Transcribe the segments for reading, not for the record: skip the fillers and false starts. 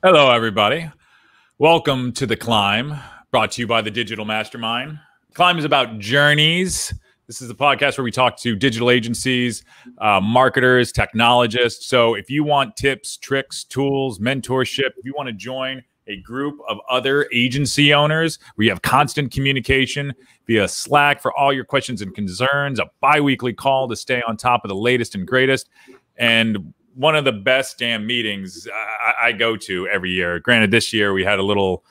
Hello, everybody. Welcome to The Climb, brought to you by the Digital Mastermind. Climb is about journeys. This is a podcast where we talk to digital agencies, marketers, technologists. So if you want tips, tricks, tools, mentorship, if you want to join a group of other agency owners, we have constant communication via Slack for all your questions and concerns, a bi-weekly call to stay on top of the latest and greatest, and one of the best damn meetings I go to every year. Granted, this year we had a little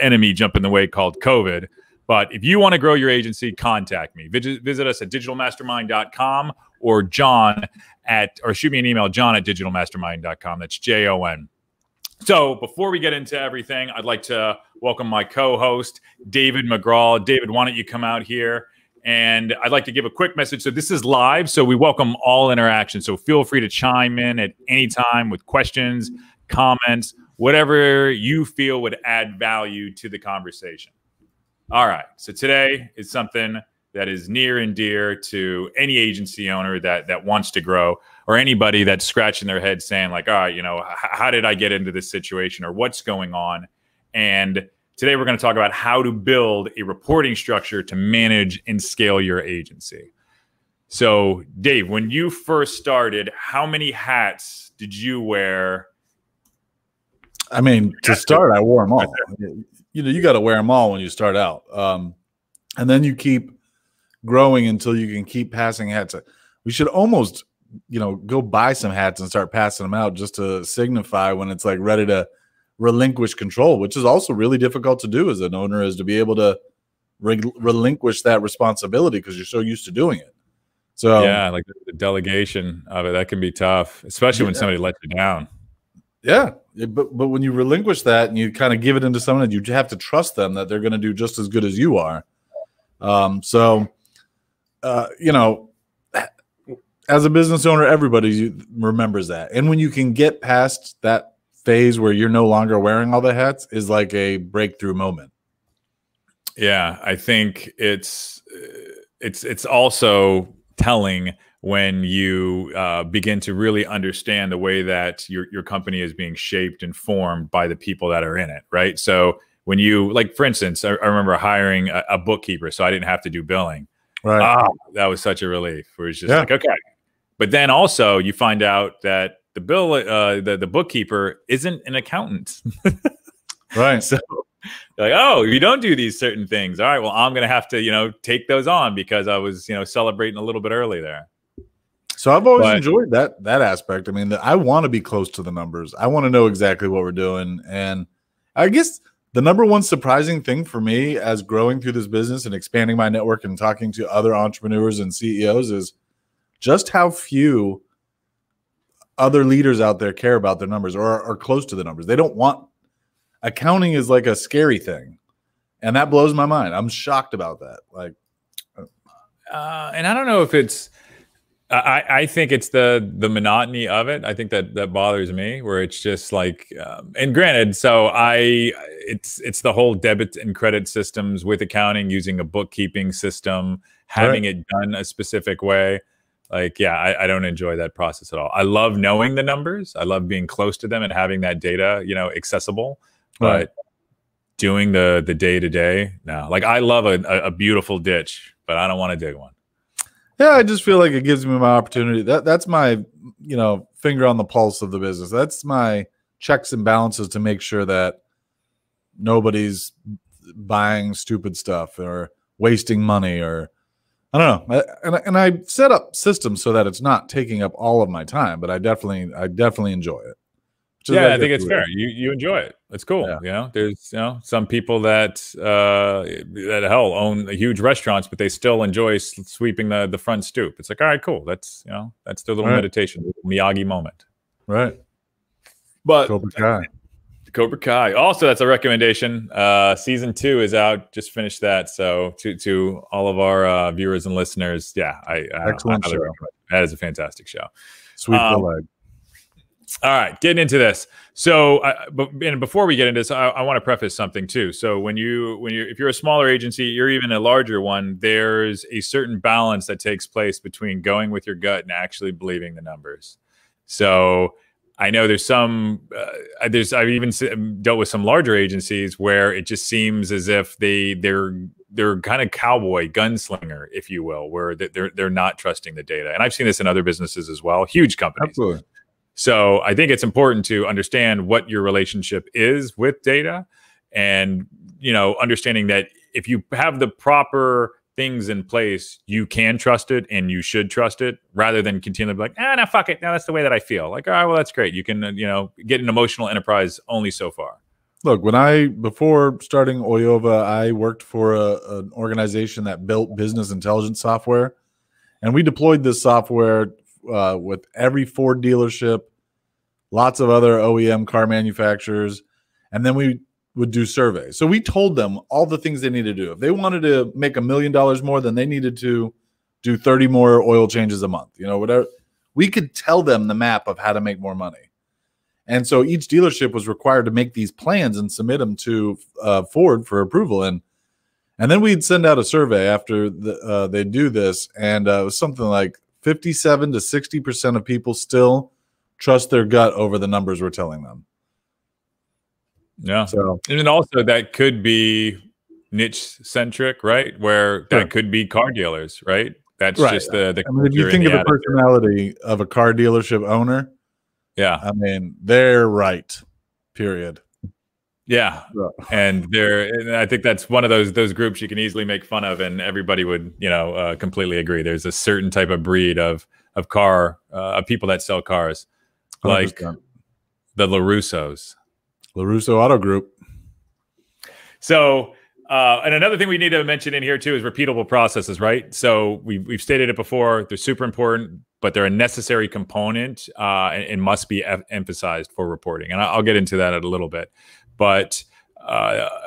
enemy jump in the way called COVID. But if you want to grow your agency, contact me. Visit us at digitalmastermind.com or shoot me an email, john@digitalmastermind.com. That's Jon. So before we get into everything, I'd like to welcome my co-host, David McGraw. David, why don't you come out here? And I'd like to give a quick message. So this is live, so we welcome all interaction. So feel free to chime in at any time with questions, comments, whatever you feel would add value to the conversation. All right. So today is something that is near and dear to any agency owner that wants to grow, or anybody that's scratching their head saying like, all right, how did I get into this situation, or what's going on? And today we're going to talk about how to build a reporting structure to manage and scale your agency. So, Dave, when you first started, how many hats did you wear? I mean, to start, I wore them all. You got to wear them all when you start out. And then you keep growing until you can keep passing hats. We should almost, go buy some hats and start passing them out just to signify when it's like ready to relinquish control, which is also really difficult to do as an owner, is to be able to relinquish that responsibility because you're so used to doing it. So yeah, like the delegation of it, that can be tough, especially when somebody lets you down. Yeah, but when you relinquish that and you kind of give it into someone, that you have to trust them that they're going to do just as good as you are. As a business owner, everybody remembers that. And when you can get past that phase where you're no longer wearing all the hats is like a breakthrough moment. Yeah, I think it's also telling when you begin to really understand the way that your company is being shaped and formed by the people that are in it, right? So when you, like, for instance, I remember hiring a bookkeeper so I didn't have to do billing. Right. That was such a relief. It was just like, okay. But then also you find out that the bookkeeper isn't an accountant. Right. So like, oh, you don't do these certain things. All right, well, I'm going to have to, take those on because I was, celebrating a little bit early there. So I've always enjoyed that aspect. I mean, I want to be close to the numbers. I want to know exactly what we're doing. And I guess the number one surprising thing for me as growing through this business and expanding my network and talking to other entrepreneurs and CEOs is just how few other leaders out there care about their numbers or are close to the numbers. They don't want – accounting is like a scary thing. And that blows my mind. I'm shocked about that. Like, and I don't know if it's – I think it's the monotony of it. I think that bothers me, where it's just like, and granted, so it's the whole debit and credit systems with accounting, using a bookkeeping system, having it done a specific way. Like, yeah, I don't enjoy that process at all. I love knowing the numbers. I love being close to them and having that data, accessible. But doing the day-to-day, no. Like, I love a beautiful ditch, but I don't want to dig one. Yeah, I just feel like it gives me my opportunity. That's my, finger on the pulse of the business. That's my checks and balances to make sure that nobody's buying stupid stuff or wasting money, or I don't know. And I set up systems so that it's not taking up all of my time, but I definitely enjoy it. Yeah, I think it's fair. You enjoy it. It's cool. Yeah. There's some people that hell own huge restaurants, but they still enjoy sweeping the front stoop. It's like, all right, cool. That's that's their little meditation, little Miyagi moment. Right. But Cobra Kai. Also, that's a recommendation. Season 2 is out. Just finished that. So to all of our viewers and listeners, excellent show. That is a fantastic show. Sweep the leg. All right, getting into this. So, before we get into this, I want to preface something too. So, if you're a smaller agency, you're even a larger one, there's a certain balance that takes place between going with your gut and actually believing the numbers. So, I know there's some, I've even dealt with some larger agencies where it just seems as if they're kind of cowboy gunslinger, if you will, where they're not trusting the data. And I've seen this in other businesses as well, huge companies. Absolutely. So I think it's important to understand what your relationship is with data, and, you know, understanding that if you have the proper things in place, you can trust it and you should trust it, rather than continually be like, no, fuck it. No, that's the way that I feel. Like, all right, well, that's great. You can, you know, get an emotional enterprise only so far. Look, before starting Oyova, I worked for an organization that built business intelligence software, and we deployed this software with every Ford dealership, lots of other OEM car manufacturers, and then we would do surveys. So we told them all the things they needed to do. If they wanted to make $1 million more, then they needed to do 30 more oil changes a month, you know, whatever. We could tell them the map of how to make more money. And so each dealership was required to make these plans and submit them to Ford for approval. And then we'd send out a survey after they do this. And it was something like 57 to 60% of people still trust their gut over the numbers we're telling them. Yeah. So, and also that could be niche centric, right? Where that could be car dealers, right? That's just the I mean, if you think of the personality of a car dealership owner, yeah, I mean, they're right, period. Yeah. And I think that's one of those groups you can easily make fun of, and everybody would, you know, completely agree. There's a certain type of breed of people that sell cars, 100%. Like the LaRussos. LaRusso Auto Group. So, and another thing we need to mention in here too is repeatable processes, right? So we've stated it before; they're super important, but they're a necessary component and must be emphasized for reporting. And I'll get into that in a little bit, but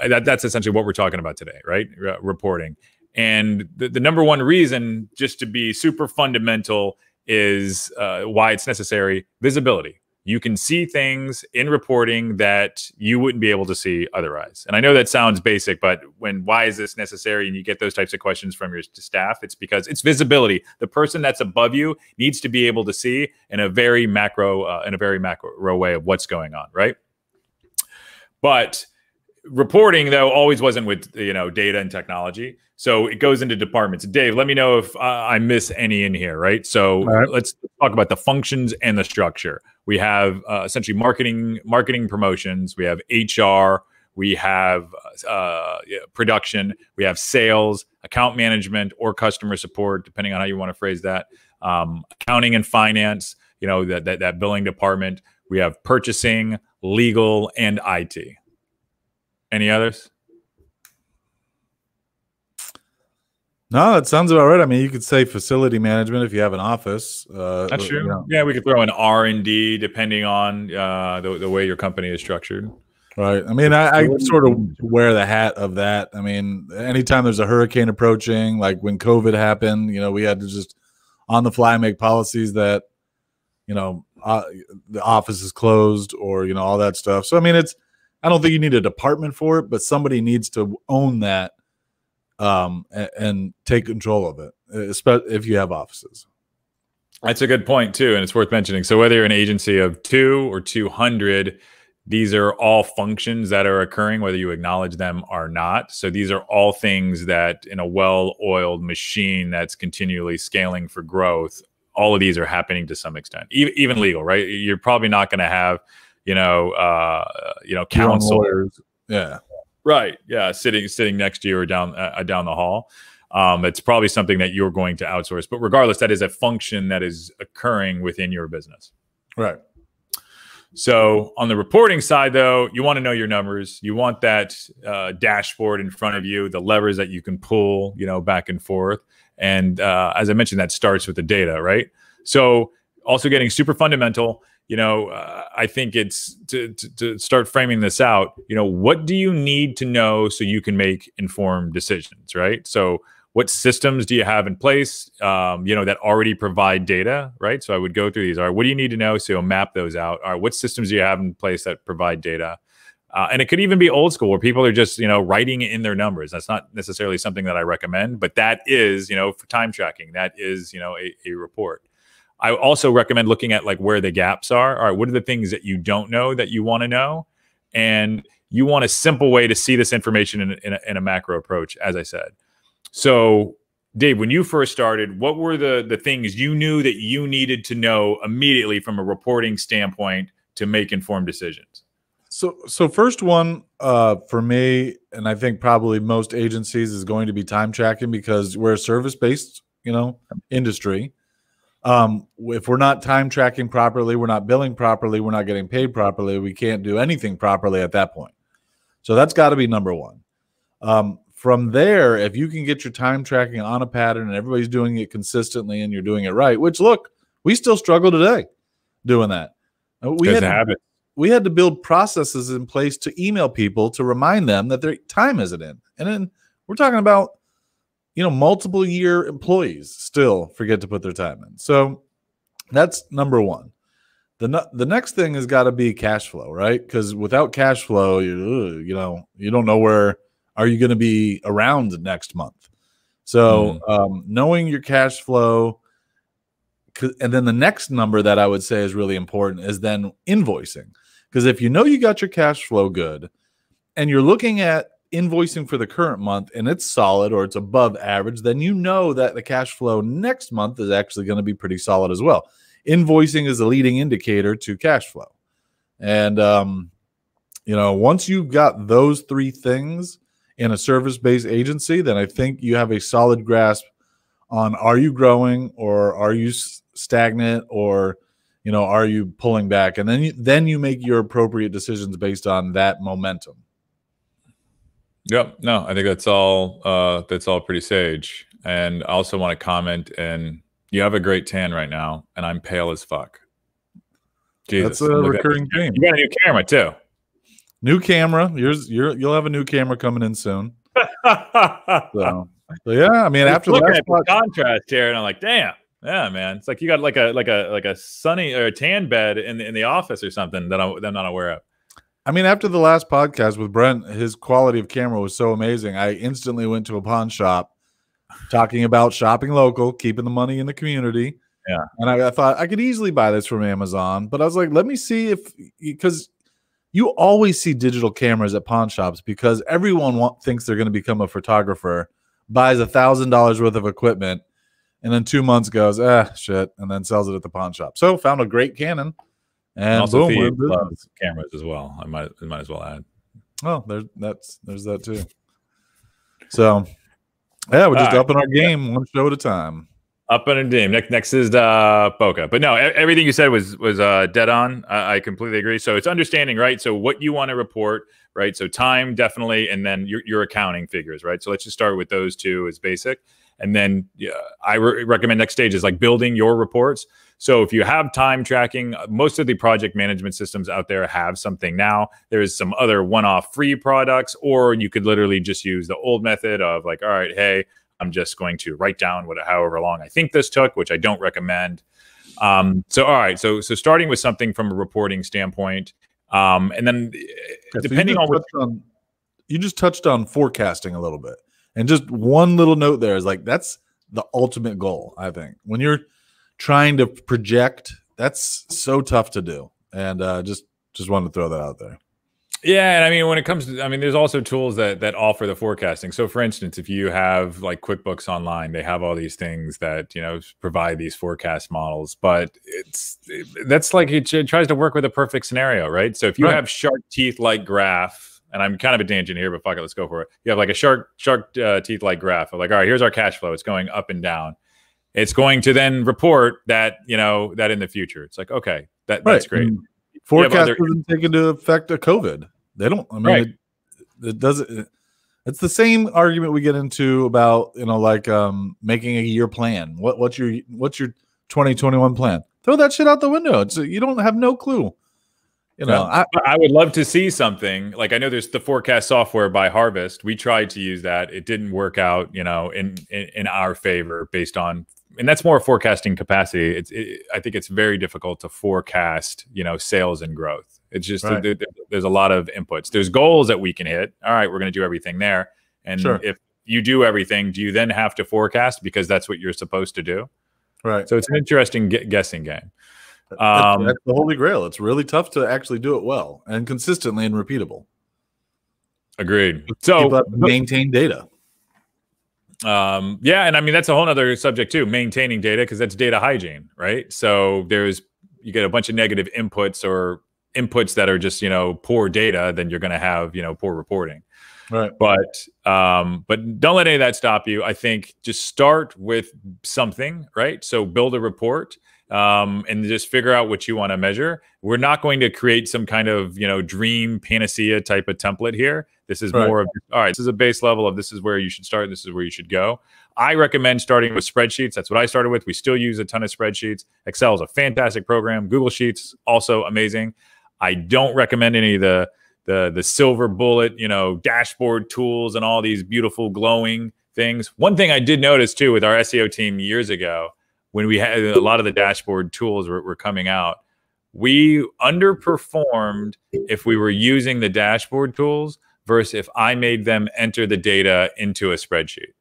that's essentially what we're talking about today, right? Reporting. And the number one reason, just to be super fundamental, is why it's necessary: visibility. You can see things in reporting that you wouldn't be able to see otherwise. And I know that sounds basic, but why is this necessary? And you get those types of questions from your staff, it's because it's visibility. The person that's above you needs to be able to see in a very macro way of what's going on, right? But reporting, though, always wasn't with, you know, data and technology. So it goes into departments. Dave, let me know if I miss any in here, right? So let's talk about the functions and the structure. We have essentially marketing promotions. We have HR. We have production. We have sales, account management, or customer support, depending on how you want to phrase that. Accounting and finance, you know, that billing department. We have purchasing, legal, and IT. Any others? No, that sounds about right. I mean, you could say facility management if you have an office. That's true. You know. Yeah, we could throw in R&D depending on the way your company is structured. Right. I mean, I sort of wear the hat of that. I mean, anytime there's a hurricane approaching, like when COVID happened, you know, we had to just on the fly make policies that, you know, the office is closed or, you know, all that stuff. So, I mean, I don't think you need a department for it, but somebody needs to own that and take control of it, especially if you have offices. That's a good point too, and it's worth mentioning. So whether you're an agency of 2 or 200, these are all functions that are occurring, whether you acknowledge them or not. So these are all things that in a well-oiled machine that's continually scaling for growth, all of these are happening to some extent. Even legal, right? You're probably not going to have, counsel. Lawyers. Yeah. Right. Yeah. Sitting next to you or down the hall. It's probably something that you're going to outsource. But regardless, that is a function that is occurring within your business. Right. So on the reporting side, though, you want to know your numbers. You want that dashboard in front of you, the levers that you can pull, you know, back and forth. And as I mentioned, that starts with the data, right? So also getting super fundamental. You know, I think it's to start framing this out, you know, what do you need to know so you can make informed decisions, right? So what systems do you have in place, that already provide data, right? So I would go through these. All right, what do you need to know? So map those out. All right, what systems do you have in place that provide data? And it could even be old school where people are just, you know, writing in their numbers. That's not necessarily something that I recommend, but that is, you know, for time tracking, that is, you know, a report. I also recommend looking at like where the gaps are. All right, what are the things that you don't know that you want to know? And you want a simple way to see this information in a macro approach, as I said. So, Dave, when you first started, what were the things you knew that you needed to know immediately from a reporting standpoint to make informed decisions? So first one for me, and I think probably most agencies, is going to be time tracking, because we're a service-based, industry. If we're not time tracking properly, we're not billing properly, we're not getting paid properly, we can't do anything properly at that point. So that's got to be number one. From there, if you can get your time tracking on a pattern and everybody's doing it consistently and you're doing it right, which, look, we still struggle today doing that. We had to build processes in place to email people to remind them that their time isn't in. And then we're talking about, multiple year employees still forget to put their time in. So that's number one. The next thing has got to be cash flow, right? Because without cash flow, you don't know where are you going to be around next month. So knowing your cash flow, and then the next number that I would say is really important is then invoicing. Because if you know you got your cash flow good and you're looking at invoicing for the current month and it's solid or it's above average, then you know that the cash flow next month is actually going to be pretty solid as well. Invoicing is a leading indicator to cash flow. And, once you've got those three things in a service-based agency, then I think you have a solid grasp on, are you growing or are you stagnant, or are you pulling back? And then you make your appropriate decisions based on that momentum. Yep. No, I think that's all pretty sage. And I also want to comment, and you have a great tan right now, and I'm pale as fuck. Jesus, that's a recurring theme. You got a new camera too. New camera. You'll have a new camera coming in soon. So yeah, I mean, after the last contrast here, and I'm like, damn. Yeah, man, it's like you got like a sunny or a tan bed in the office or something that I'm not aware of. I mean, after the last podcast with Brent, his quality of camera was so amazing. I instantly went to a pawn shop, talking about shopping local, keeping the money in the community. Yeah, and I thought I could easily buy this from Amazon, but I was like, let me see because you always see digital cameras at pawn shops because everyone thinks they're going to become a photographer, buys $1,000 worth of equipment, and then 2 months goes, shit, and then sells it at the pawn shop. So found a great Canon, and also boom, loves cameras as well. I might as well add. Oh, there's that too. So yeah, we're just upping our game one show at a time. Up in a game. Next is Boca. But no, everything you said was dead on. I completely agree. So it's understanding, right? So what you want to report, right? So time, definitely, and then your accounting figures, right? So let's just start with those two as basic. And then I recommend next stage is like building your reports. So if you have time tracking, most of the project management systems out there have something now. There's some other one-off free products, or you could literally just use the old method of like, all right, hey, I'm just going to write down however long I think this took, which I don't recommend. So, all right. So starting with something from a reporting standpoint, and then depending on what you just touched on forecasting a little bit, and just one little note there is like, that's the ultimate goal. I think when you're trying to project, that's so tough to do. And just wanted to throw that out there. Yeah, and I mean, when it comes to, there's also tools that offer the forecasting. So, for instance, if you have like QuickBooks Online, they have all these things that provide these forecast models. But that's like it tries to work with a perfect scenario, right? So, if you have shark teeth like graph, and I'm kind of a tangent here, but fuck it, let's go for it. You have like a shark teeth like graph of like, all right, here's our cash flow. It's going up and down. It's going to then report that that in the future. It's like, okay, that's great. Forecast doesn't take into effect of COVID. They don't. I mean, it doesn't. It's the same argument we get into about making a year plan. What's your 2021 plan? Throw that shit out the window. You don't have no clue. I would love to see something like, I know there's the forecast software by Harvest. We tried to use that. It didn't work out, in our favor based on, and that's more forecasting capacity. I think it's very difficult to forecast, sales and growth. It's just, there's a lot of inputs. There's goals that we can hit. All right, we're going to do everything there. And if you do everything, do you then have to forecast because that's what you're supposed to do? Right. So it's an interesting guessing game. That's the holy grail. It's really tough to actually do it well and consistently and repeatable. Agreed. So people have to maintain data. Yeah, and I mean that's a whole other subject too, maintaining data, because that's data hygiene, right? So you get a bunch of negative inputs or inputs that are just, poor data, then you're going to have, poor reporting. Right. But don't let any of that stop you. I think just start with something, right? So build a report, and just figure out what you want to measure. We're not going to create some kind of, dream panacea type of template here. This is more of, all right, this is a base level of this is where you should start. This is where you should go. I recommend starting with spreadsheets. That's what I started with. We still use a ton of spreadsheets. Excel is a fantastic program. Google Sheets, also amazing. I don't recommend any of the silver bullet, dashboard tools and all these beautiful glowing things. One thing I did notice too with our SEO team years ago, when we had a lot of the dashboard tools were coming out, we underperformed if we were using the dashboard tools versus if I made them enter the data into a spreadsheet.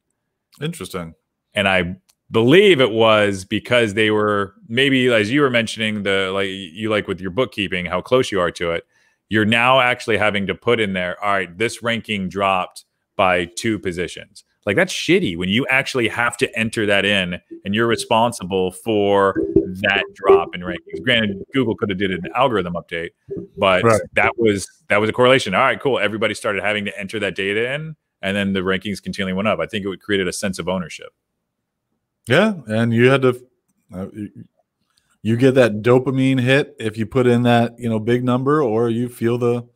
Interesting. And I believe it was because they were, maybe as you were mentioning, like with your bookkeeping, how close you are to it. You're now actually having to put in there, all right, this ranking dropped by 2 positions. Like, that's shitty when you actually have to enter that in and you're responsible for that drop in rankings. Granted, Google could have did an algorithm update, but that was a correlation. All right, cool. Everybody started having to enter that data in, and then the rankings continually went up. I think it created a sense of ownership. Yeah, and you had to you get that dopamine hit if you put in that big number, or you feel the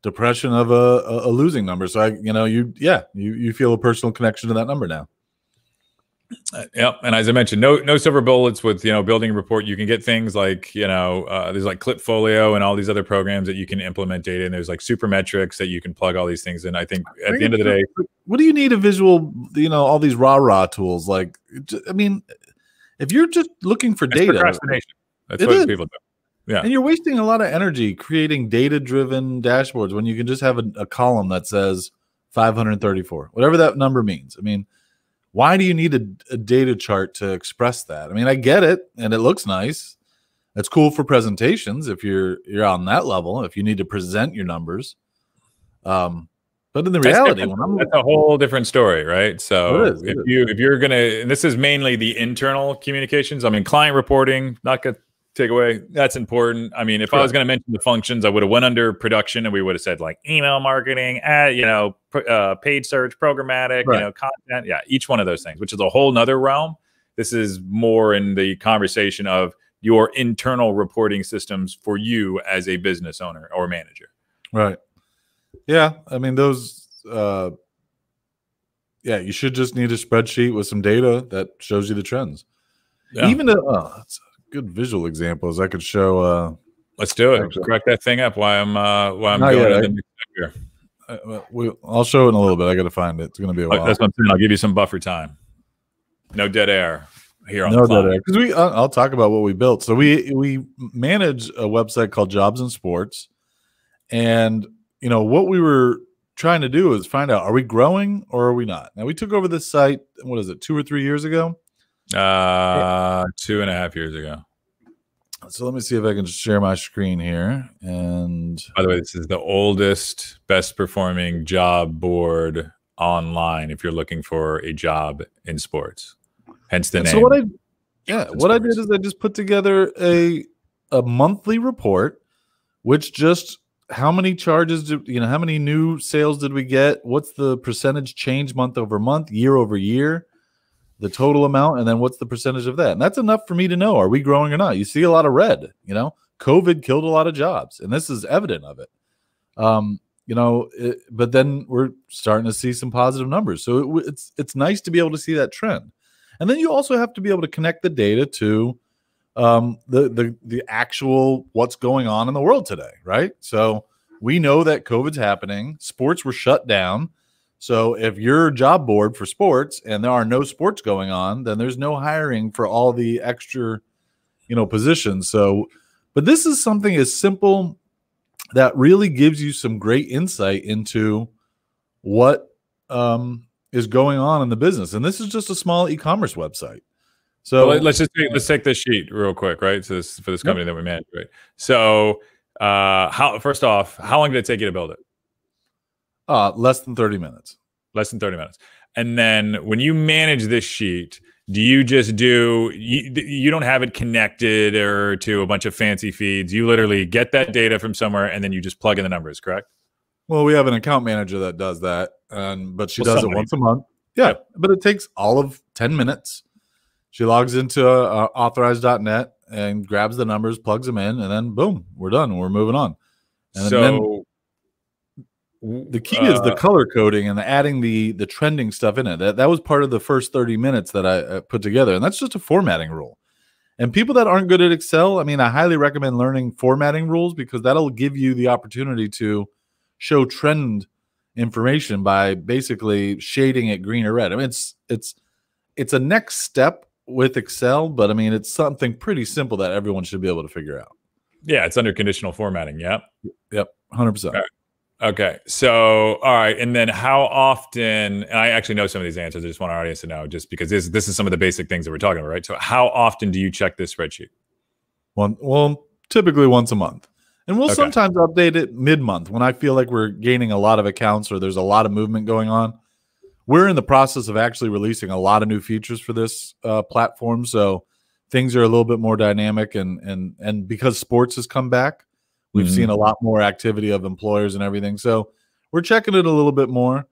depression of a losing number. So you feel a personal connection to that number now. Yep. And as I mentioned, no silver bullets with building a report. You can get things like there's like Clipfolio and all these other programs that you can implement data, and there's like Supermetrics that you can plug all these things in. I think at the end of the day, what do you need a visual? All these raw tools. Like, I mean, if you're just looking for data, procrastination. That's what people do. Yeah, and you're wasting a lot of energy creating data-driven dashboards when you can just have a column that says 534, whatever that number means. I mean, why do you need a data chart to express that? I mean, I get it, and it looks nice. It's cool for presentations if you're on that level, if you need to present your numbers. But in the reality, that's a whole different story, right? So if you're gonna, and this is mainly the internal communications. I mean, client reporting, not gonna take away. That's important. I mean, if I was going to mention the functions, I would have went under production, and we would have said like email marketing, paid search, programmatic, content. Yeah, each one of those things, which is a whole nother realm. This is more in the conversation of your internal reporting systems for you as a business owner or manager. Right. Yeah. I mean, those, you should just need a spreadsheet with some data that shows you the trends. Yeah. Even it's good visual examples I could show. Let's do it. Crack that thing up while I'm going here. I'll show it in a little bit. I got to find it. It's going to be a while. That's what I'm saying. I'll give you some buffer time. No dead air here on no dead air, because I'll talk about what we built. So we manage a website called Jobs and Sports, and what we were trying to do is find out, are we growing or are we not? Now, we took over this site, what is it, 2 or 3 years ago? 2.5 years ago. So let me see if I can share my screen here. And by the way, this is the oldest, best performing job board online if you're looking for a job in sports. Hence the name. So what I did is I just put together a monthly report, which just how many charges how many new sales did we get? What's the percentage change month over month, year over year? The total amount, and then what's the percentage of that? And that's enough for me to know, are we growing or not? You see a lot of red, COVID killed a lot of jobs, and this is evident of it. But then we're starting to see some positive numbers. So it's nice to be able to see that trend. And then you also have to be able to connect the data to the actual what's going on in the world today, right? So we know that COVID's happening. Sports were shut down. So if you're a job board for sports and there are no sports going on, then there's no hiring for all the extra, positions. So, but this is something as simple that really gives you some great insight into what is going on in the business. And this is just a small e-commerce website. So well, let's take this sheet real quick, right? So this for this company that we manage, right? So first off, how long did it take you to build it? Less than 30 minutes. Less than 30 minutes. And then when you manage this sheet, do you just you don't have it connected or to a bunch of fancy feeds? You literally get that data from somewhere and then you just plug in the numbers, correct? Well, we have an account manager that does that, but she does it once a month. Yeah, yep. But it takes all of 10 minutes. She logs into authorize.net and grabs the numbers, plugs them in, and then boom, we're done. We're moving on. And then the key is the color coding and adding the trending stuff in it. That was part of the first 30 minutes that I put together, and that's just a formatting rule. And people that aren't good at Excel, I mean, I highly recommend learning formatting rules because that'll give you the opportunity to show trend information by basically shading it green or red. I mean, it's a next step with Excel, but I mean, it's something pretty simple that everyone should be able to figure out. Yeah, it's under conditional formatting. Yep. 100%. Okay. So, all right. And then how often, and I actually know some of these answers, I just want our audience to know, just because this is some of the basic things that we're talking about, right? So how often do you check this spreadsheet? Well, typically once a month. And we'll sometimes update it mid-month when I feel like we're gaining a lot of accounts or there's a lot of movement going on. We're in the process of actually releasing a lot of new features for this platform. So things are a little bit more dynamic. And because sports has come back, we've seen a lot more activity of employers and everything. So we're checking it a little bit more.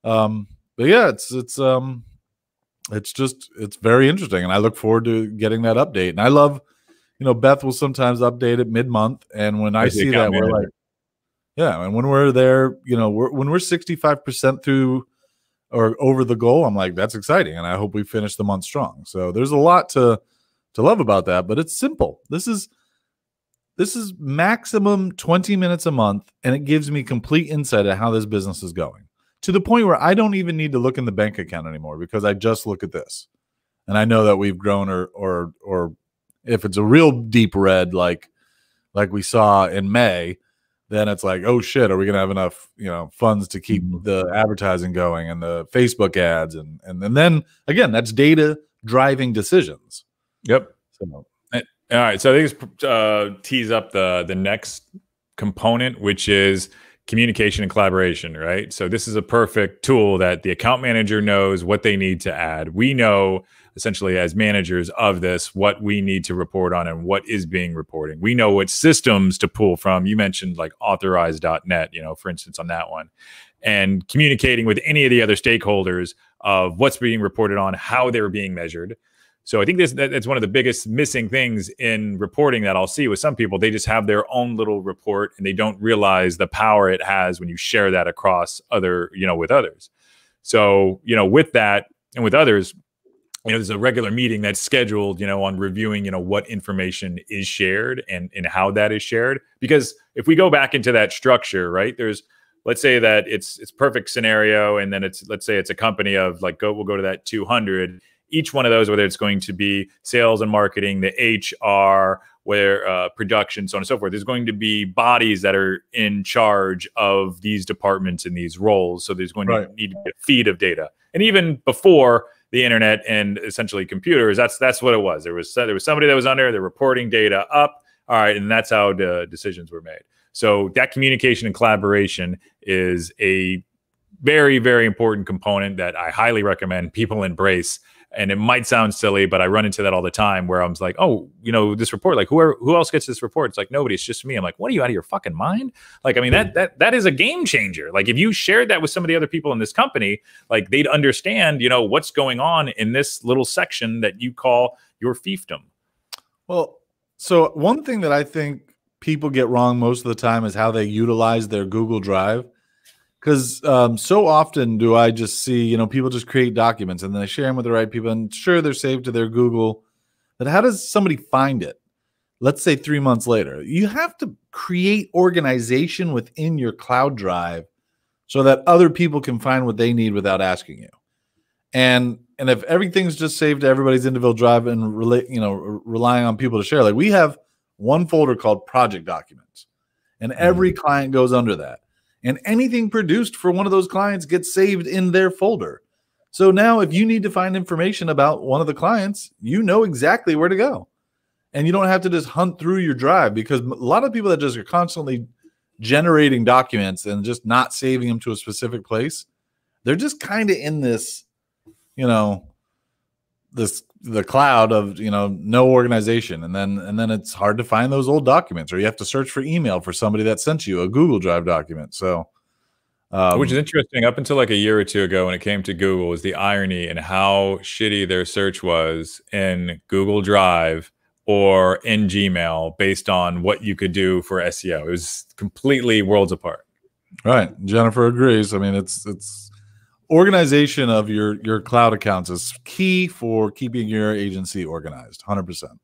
But yeah, it's very interesting. And I look forward to getting that update. And I love, Beth will sometimes update it mid-month. And when I see that, we're like, yeah. And when we're there, when we're 65% through or over the goal, I'm like, that's exciting. And I hope we finish the month strong. So there's a lot to love about that, but it's simple. This is maximum 20 minutes a month, and it gives me complete insight of how this business is going to the point where I don't even need to look in the bank account anymore because I just look at this. And I know that we've grown or if it's a real deep red, like we saw in May, then it's like, oh shit, are we going to have enough, funds to keep the advertising going and the Facebook ads? And then again, that's data driving decisions. Yep. So, all right. So I think it's tease up the next component, which is communication and collaboration, right? So this is a perfect tool that the account manager knows what they need to add. We know essentially as managers of this, what we need to report on and what is being reporting. We know what systems to pull from. You mentioned like authorize.net, for instance, on that one, and communicating with any of the other stakeholders of what's being reported on, how they're being measured. So I think that's one of the biggest missing things in reporting that I'll see with some people. They just have their own little report and they don't realize the power it has when you share that across with others. So, with that and with others, there's a regular meeting that's scheduled, on reviewing, what information is shared and how that is shared. Because if we go back into that structure, right, let's say that it's perfect scenario. And then let's say it's a company of we'll go to that 200. Each one of those, whether it's going to be sales and marketing, the HR, production, so on and so forth, there's going to be bodies that are in charge of these departments and these roles. So there's going to need to be a feed of data. And even before the internet and essentially computers, that's what it was. There was somebody that was under, they're reporting data up. All right, and that's how the decisions were made. So that communication and collaboration is a very, very important component that I highly recommend people embrace. And it might sound silly, but I run into that all the time where I'm like, oh, this report, like who else gets this report? It's like, nobody, it's just me. I'm like, what are you out of your fucking mind? Like, I mean, that is a game changer. Like if you shared that with some of the other people in this company, like they'd understand, what's going on in this little section that you call your fiefdom. Well, so one thing that I think people get wrong most of the time is how they utilize their Google Drive. Because so often do I just see, people just create documents and then they share them with the right people. And sure, they're saved to their Google. But how does somebody find it? Let's say 3 months later. You have to create organization within your cloud drive so that other people can find what they need without asking you. And if everything's just saved to everybody's individual drive and relying on people to share, like we have one folder called project documents, and every client goes under that. And anything produced for one of those clients gets saved in their folder. So now if you need to find information about one of the clients, you know exactly where to go. And you don't have to just hunt through your drive, because a lot of people that just are constantly generating documents and just not saving them to a specific place, they're just kind of in this, the cloud of, no organization. And then it's hard to find those old documents, or you have to search for email for somebody that sent you a Google Drive document. So, which is interesting. Up until like a year or two ago, when it came to Google, is the irony in how shitty their search was in Google Drive or in Gmail based on what you could do for SEO. It was completely worlds apart. Right. Jennifer agrees. I mean, it's organization of your cloud accounts is key for keeping your agency organized. 100%.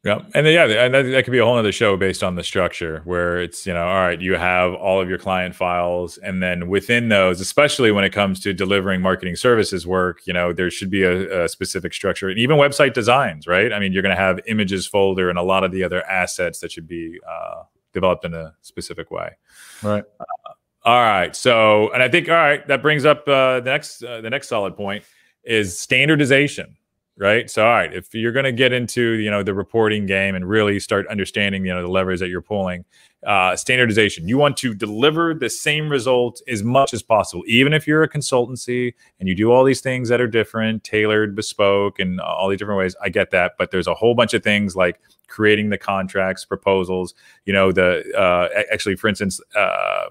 Yeah. And that could be a whole other show based on the structure, where it's, all right, you have all of your client files, and then within those, especially when it comes to delivering marketing services work, there should be a specific structure, and even website designs, right? I mean, you're going to have images folder and a lot of the other assets that should be developed in a specific way. Right. All right. So, and I think, all right, that brings up the next solid point is standardization. Right. So, all right, if you're going to get into, the reporting game and really start understanding, the levers that you're pulling, standardization, you want to deliver the same result as much as possible, even if you're a consultancy and you do all these things that are different, tailored, bespoke, and all these different ways. I get that. But there's a whole bunch of things like creating the contracts, proposals, actually, for instance,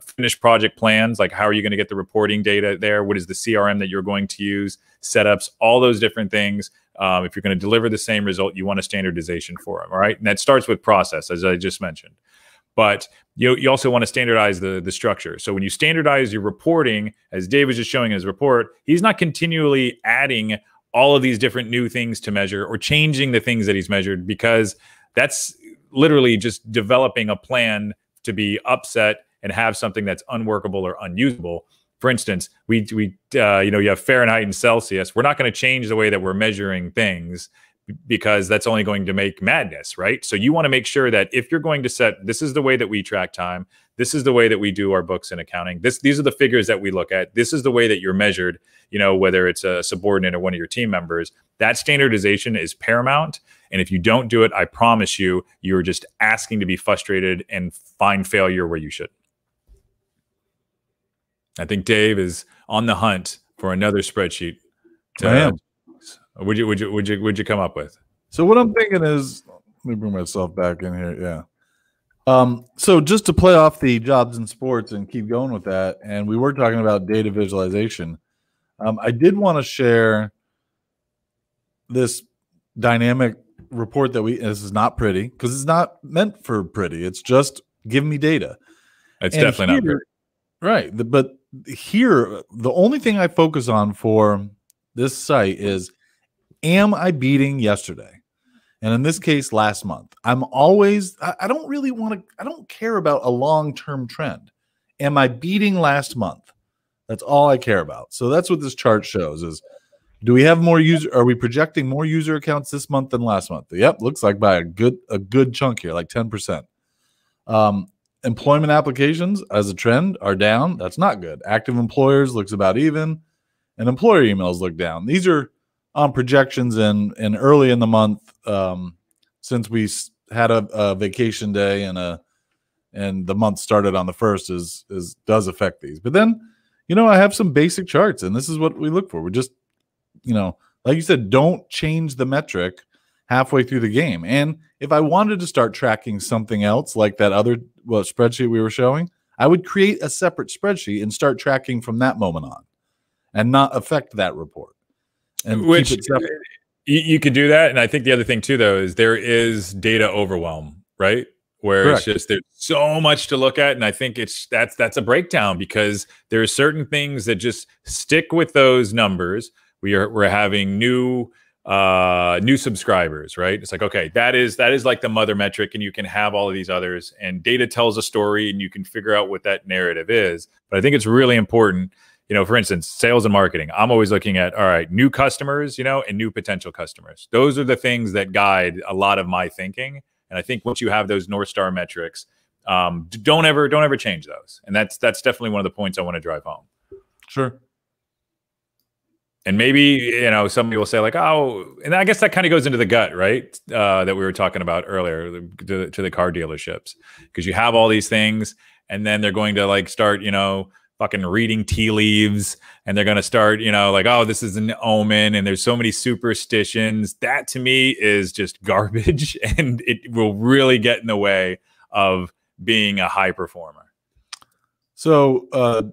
finished project plans, like how are you going to get the reporting data there? What is the CRM that you're going to use? Setups, all those different things. If you're going to deliver the same result, you want a standardization for them. All right. And that starts with process, as I just mentioned. But you also want to standardize the structure. So when you standardize your reporting, as Dave was just showing in his report, he's not continually adding all of these different new things to measure or changing the things that he's measured, because that's literally just developing a plan to be upset and have something that's unworkable or unusable. For instance, you have Fahrenheit and Celsius. We're not going to change the way that we're measuring things, because that's only going to make madness, right? So you want to make sure that if you're going to set, this is the way that we track time, this is the way that we do our books and accounting, these are the figures that we look at, this is the way that you're measured, whether it's a subordinate or one of your team members, that standardization is paramount. And if you don't do it, I promise you, you're just asking to be frustrated and find failure where you should. I think Dave is on the hunt for another spreadsheet. I am. Would you come up with? So what I'm thinking is, let me bring myself back in here. Yeah. So just to play off the jobs in sports and keep going with that, and we were talking about data visualization. I did want to share this dynamic report that this is not pretty, because it's not meant for pretty. It's just give me data. It's definitely not pretty. Right. But here, the only thing I focus on for this site is, am I beating yesterday? And in this case, last month. I don't really I don't care about a long-term trend. Am I beating last month? That's all I care about. So that's what this chart shows is, do we have are we projecting more user accounts this month than last month? Yep. Looks like by a good chunk here, like 10%. Employment applications as a trend are down. That's not good. Active employers looks about even, and employer emails look down. These are on projections in early in the month, since we had a vacation day and the month started on the 1st does affect these. But then, I have some basic charts, and this is what we look for. We're just, like you said, don't change the metric halfway through the game. And if I wanted to start tracking something else, like that other spreadsheet we were showing, I would create a separate spreadsheet and start tracking from that moment on, and not affect that report. And which keep it separate. You could do that. And I think the other thing too, though, is there is data overwhelm, right? Where Correct. It's just, there's so much to look at. And I think that's a breakdown, because there are certain things that just stick with those numbers. We're having new subscribers, right? It's like, okay, that is like the mother metric, and you can have all of these others, and data tells a story, and you can figure out what that narrative is. But I think it's really important, for instance, sales and marketing. I'm always looking at, all right, new customers, and new potential customers. Those are the things that guide a lot of my thinking. And I think once you have those North Star metrics, don't ever change those. And that's definitely one of the points I want to drive home. Sure. And maybe, you know, somebody will say like, oh, and I guess that kind of goes into the gut, right? That we were talking about earlier to the car dealerships, because you have all these things and then they're going to like start, you know, fucking reading tea leaves, and they're going to start, you know, like, oh, this is an omen, and there's so many superstitions. That to me is just garbage, and it will really get in the way of being a high performer. So,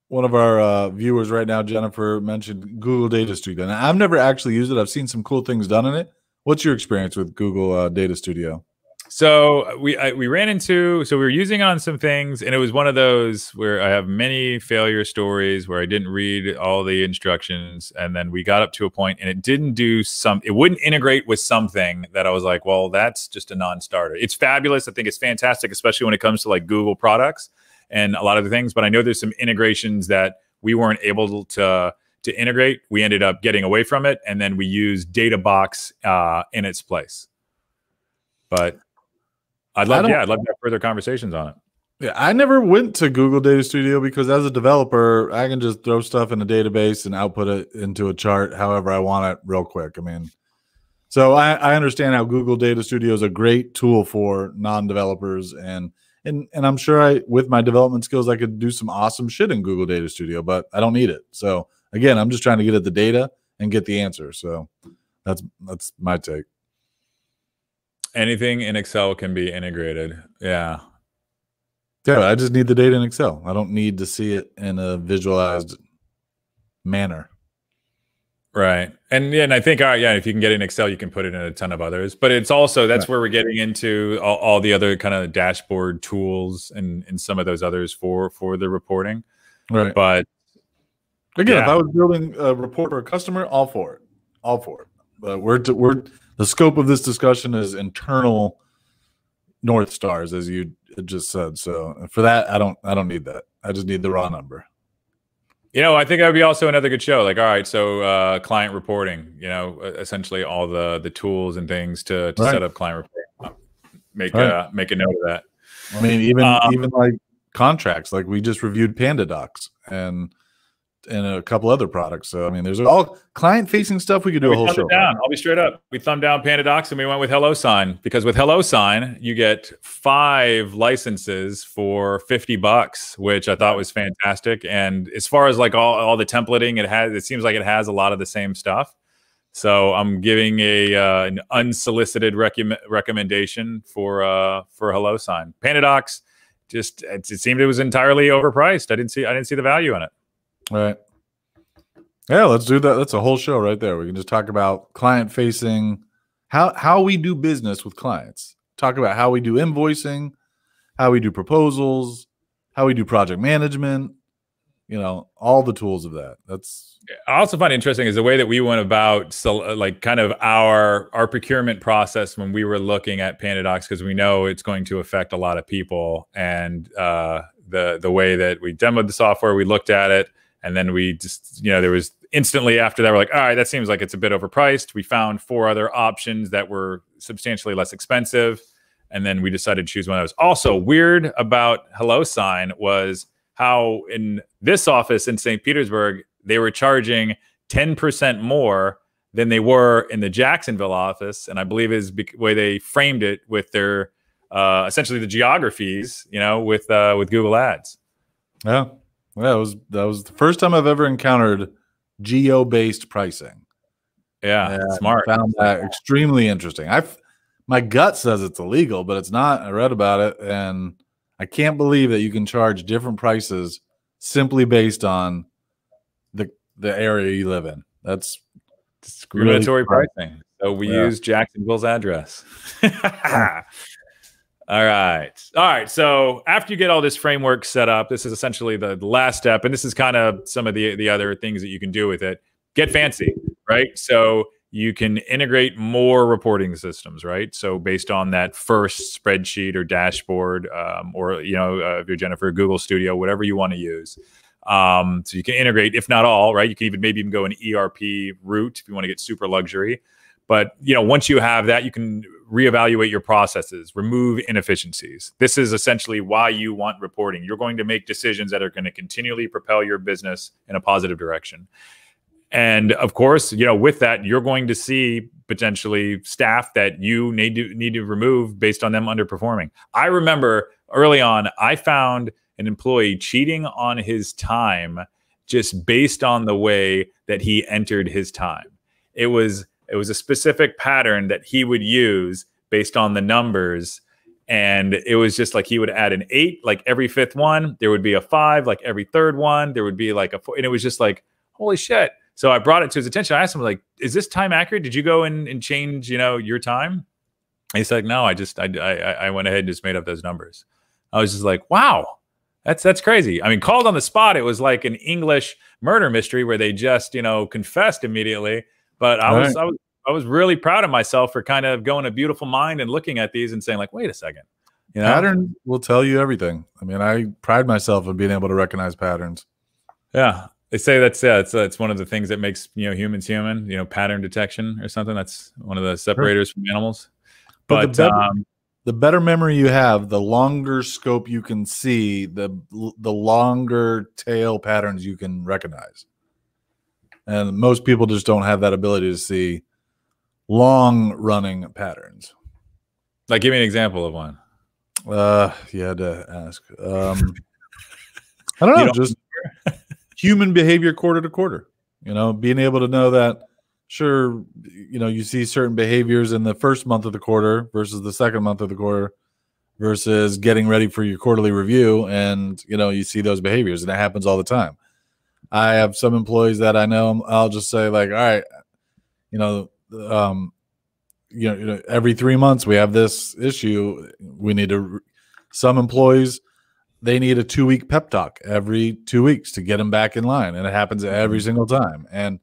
one of our viewers right now, Jennifer, mentioned Google Data Studio. Now, I've never actually used it. I've seen some cool things done in it. What's your experience with Google Data Studio? So we ran into, so we were using it on some things, and it was one of those where I have many failure stories where I didn't read all the instructions, and then we got up to a point and it didn't do it wouldn't integrate with something that I was like, well, that's just a non-starter. It's fabulous. I think it's fantastic, especially when it comes to like Google products and a lot of the things, but I know there's some integrations that we weren't able to integrate. We ended up getting away from it, and then we used DataBox in its place. But I'd love to have further conversations on it. Yeah, I never went to Google Data Studio because as a developer, I can just throw stuff in a database and output it into a chart however I want it real quick. I mean, so I understand how Google Data Studio is a great tool for non-developers, and I'm sure with my development skills, I could do some awesome shit in Google Data Studio, but I don't need it. So again, I'm just trying to get at the data and get the answer. So that's my take. Anything in Excel can be integrated. Yeah. Yeah, I just need the data in Excel. I don't need to see it in a visualized manner. Right. And yeah, and I think, if you can get it in Excel, you can put it in a ton of others. But it's also, that's where we're getting into all the other kind of dashboard tools and some of those others for the reporting. Right. But again, if I was building a report for a customer, all for it. All for it. But the scope of this discussion is internal North Stars, as you just said. So for that, I don't need that. I just need the raw number. You know, I think that would be also another good show. Like, all right, so client reporting, you know, essentially all the tools and things to set up client reporting. Make a note of that. I mean, even like contracts, like we just reviewed Panda Docs and a couple other products. So I mean, there's all client-facing stuff we could do a whole show. I'll be straight up. We thumbed down Panda Docs and we went with HelloSign, because with HelloSign you get 5 licenses for $50, which I thought was fantastic. And as far as like all the templating, it seems like it has a lot of the same stuff. So I'm giving an unsolicited recommendation for HelloSign. Panda Docs, just it seemed it was entirely overpriced. I didn't see the value in it. All right. Yeah, let's do that. That's a whole show right there. We can just talk about client facing, how we do business with clients. Talk about how we do invoicing, how we do proposals, how we do project management, you know, all the tools of that. I also find it interesting is the way that we went about, so like kind of our procurement process when we were looking at Panda Docs, because we know it's going to affect a lot of people, and the way that we demoed the software, we looked at it. And then we just, you know, there was instantly after that, we're like, all right, that seems like it's a bit overpriced. We found 4 other options that were substantially less expensive. And then we decided to choose one that was also weird about HelloSign was how in this office in St. Petersburg, they were charging 10% more than they were in the Jacksonville office. And I believe is the way they framed it with their essentially the geographies, you know, with Google Ads. Yeah. Well, that was the first time I've ever encountered geo-based pricing. Yeah, smart. I found that extremely interesting. My gut says it's illegal, but it's not. I read about it, and I can't believe that you can charge different prices simply based on the area you live in. That's discriminatory pricing. So we use Jacksonville's address. All right. So after you get all this framework set up, this is essentially the last step. And this is kind of some of the other things that you can do with it. Get fancy, right? So you can integrate more reporting systems, right? So based on that first spreadsheet or dashboard, or, you know, if you're Jennifer, Google Studio, whatever you want to use. So you can integrate, if not all, right? You can maybe even go an ERP route if you want to get super luxury. But, you know, once you have that, you can reevaluate your processes, remove inefficiencies. This is essentially why you want reporting. You're going to make decisions that are going to continually propel your business in a positive direction. And of course, with that, you're going to see potentially staff that you need to remove based on them underperforming. I remember early on, I found an employee cheating on his time just based on the way that he entered his time. It was a specific pattern that he would use based on the numbers. And it was just like he would add an 8, like every 5th one. There would be a 5, like every 3rd one. There would be like a 4. And it was just like, holy shit. So I brought it to his attention. I asked him, like, is this time accurate? Did you go and change, your time? And he said, no, I went ahead and just made up those numbers. I was just like, wow, that's crazy. I mean, called on the spot. It was like an English murder mystery where they just, confessed immediately. But I was really proud of myself for kind of going a beautiful mind and looking at these and saying, like, wait a second. Pattern will tell you everything. I mean, I pride myself in being able to recognize patterns. Yeah. They say it's one of the things that makes humans human, pattern detection or something. That's one of the separators from animals. But the better memory you have, the longer scope you can see, the longer tail patterns you can recognize. And most people just don't have that ability to see long running patterns. Like, give me an example of one. You had to ask. I don't know, just human behavior quarter to quarter, being able to know that, sure, you see certain behaviors in the first month of the quarter versus the second month of the quarter versus getting ready for your quarterly review. And, you see those behaviors, and it happens all the time. I have some employees that I know, I'll just say, like, all right, every 3 months we have this issue. We need to, some employees, they need a 2-week pep talk every 2 weeks to get them back in line. And it happens every single time. And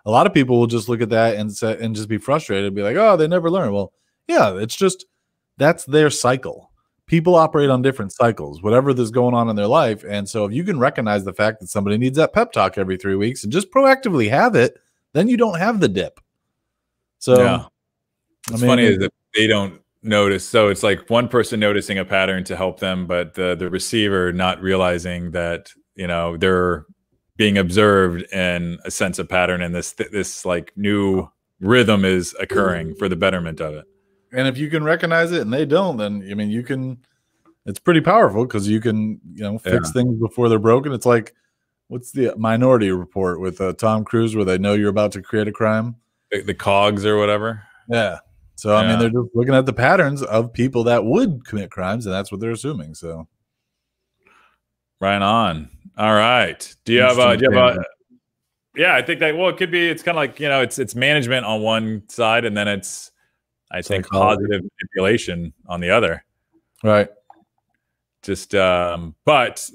a lot of people will just look at that and say, and just be frustrated and be like, oh, they never learn. Well, yeah, it's just, that's their cycle. People operate on different cycles, whatever is going on in their life. And so if you can recognize the fact that somebody needs that pep talk every 3 weeks and just proactively have it, then you don't have the dip. So yeah. It's funny is that they don't notice. So it's like one person noticing a pattern to help them, but the receiver not realizing that, they're being observed and a sense of pattern, and this like new rhythm is occurring for the betterment of it. And if you can recognize it and they don't, then you can, it's pretty powerful because you can, fix things before they're broken. It's like, what's the Minority Report with Tom Cruise where they know you're about to create a crime? The cogs or whatever. Yeah. So, I mean, they're just looking at the patterns of people that would commit crimes, and that's what they're assuming. So, right on. All right. Do you have yeah, I think that, well, it could be, it's kind of like, it's management on one side, and then it's, I think, positive manipulation on the other. Right. Just, but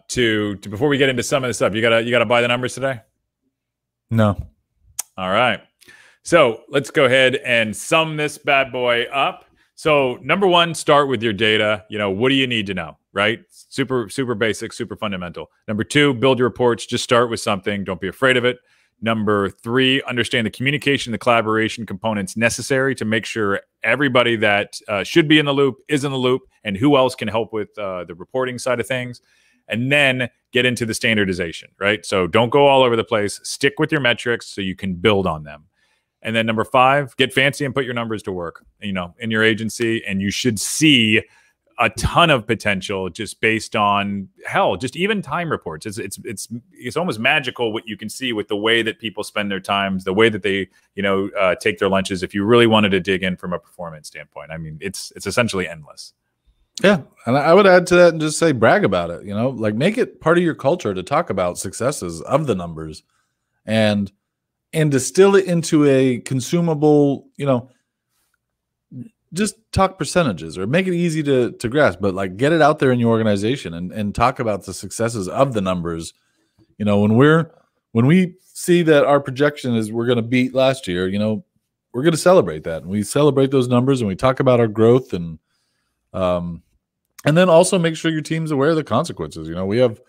before we get into some of this stuff, you gotta buy the numbers today? No. All right. So let's go ahead and sum this bad boy up. So number one, start with your data. What do you need to know, right? Super, super basic, super fundamental. Number two, build your reports. Just start with something. Don't be afraid of it. Number three, understand the communication, the collaboration components necessary to make sure everybody that should be in the loop is in the loop, and who else can help with the reporting side of things. And then get into the standardization, right? So don't go all over the place. Stick with your metrics so you can build on them. And then number five, get fancy and put your numbers to work, in your agency. And you should see a ton of potential just based on, hell, just even time reports. It's almost magical what you can see with the way that people spend their times, the way that they, take their lunches. If you really wanted to dig in from a performance standpoint, I mean, it's essentially endless. Yeah. And I would add to that and just say, brag about it, like make it part of your culture to talk about successes of the numbers and distill it into a consumable, just talk percentages or make it easy to grasp, but like get it out there in your organization and talk about the successes of the numbers. When we see that our projection is we're going to beat last year, we're going to celebrate that. And we celebrate those numbers and we talk about our growth and then also make sure your team's aware of the consequences. We have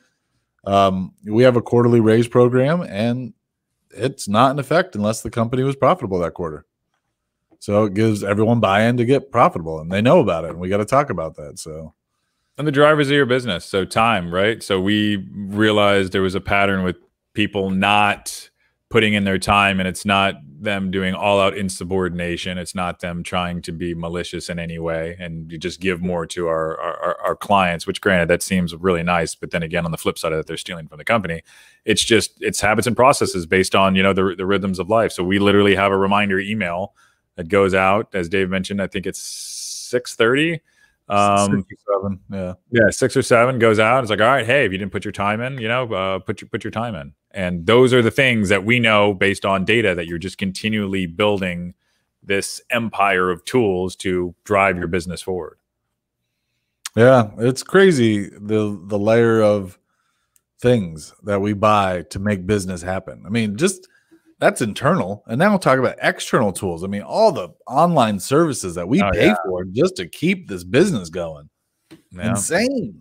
a quarterly raise program, and it's not in effect unless the company was profitable that quarter. So it gives everyone buy-in to get profitable, and they know about it, and we got to talk about that. So, and the drivers of your business, so time, right? So we realized there was a pattern with people not putting in their time, and it's not them doing all-out insubordination. It's not them trying to be malicious in any way, and you just give more to our clients, which granted, that seems really nice, but then again, on the flip side of that, they're stealing from the company. It's habits and processes based on, you know, the rhythms of life. So we literally have a reminder email that goes out, as Dave mentioned, I think it's 6:30. 6 or 7, yeah, 6 or 7 goes out. It's like, all right, hey, if you didn't put your time in, you know, put your time in. And those are the things that we know based on data, that you're just continually building this empire of tools to drive your business forward. Yeah, it's crazy the layer of things that we buy to make business happen. I mean, just that's internal. And now we'll talk about external tools. I mean, all the online services that we pay for just to keep this business going. Yeah. Insane.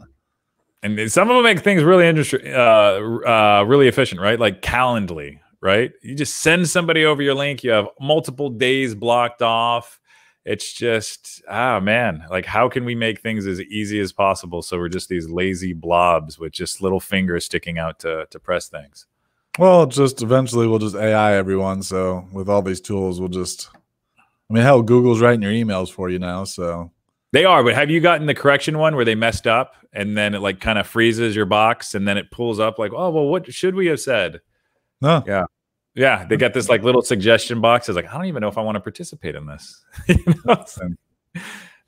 And some of them make things really interesting, really efficient, right? Like Calendly, right? You just send somebody over your link. You have multiple days blocked off. It's just, man, like, how can we make things as easy as possible so we're just these lazy blobs with just little fingers sticking out to press things? Well, just eventually we'll just AI everyone. So with all these tools, we'll just, I mean, hell, Google's writing your emails for you now. So they are, but have you gotten the correction one where they messed up and then it like kind of freezes your box and then it pulls up like, oh, well, what should we have said? No. Yeah. Yeah. They got this like little suggestion box. It's like, I don't even know if I want to participate in this. You know?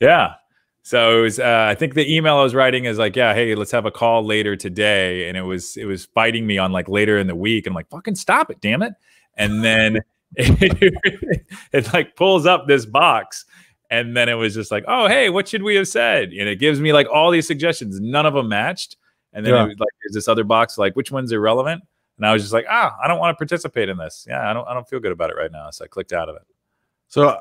Yeah. So it was, I think the email I was writing is like, yeah, hey, let's have a call later today. And it was fighting me on like later in the week. I'm like, fucking stop it, damn it. And then it like pulls up this box. And then it was just like, oh, hey, what should we have said? And it gives me like all these suggestions. None of them matched. And then it was like, there's this other box, like, which one's irrelevant? And I was just like, I don't want to participate in this. Yeah, I don't feel good about it right now. So I clicked out of it. So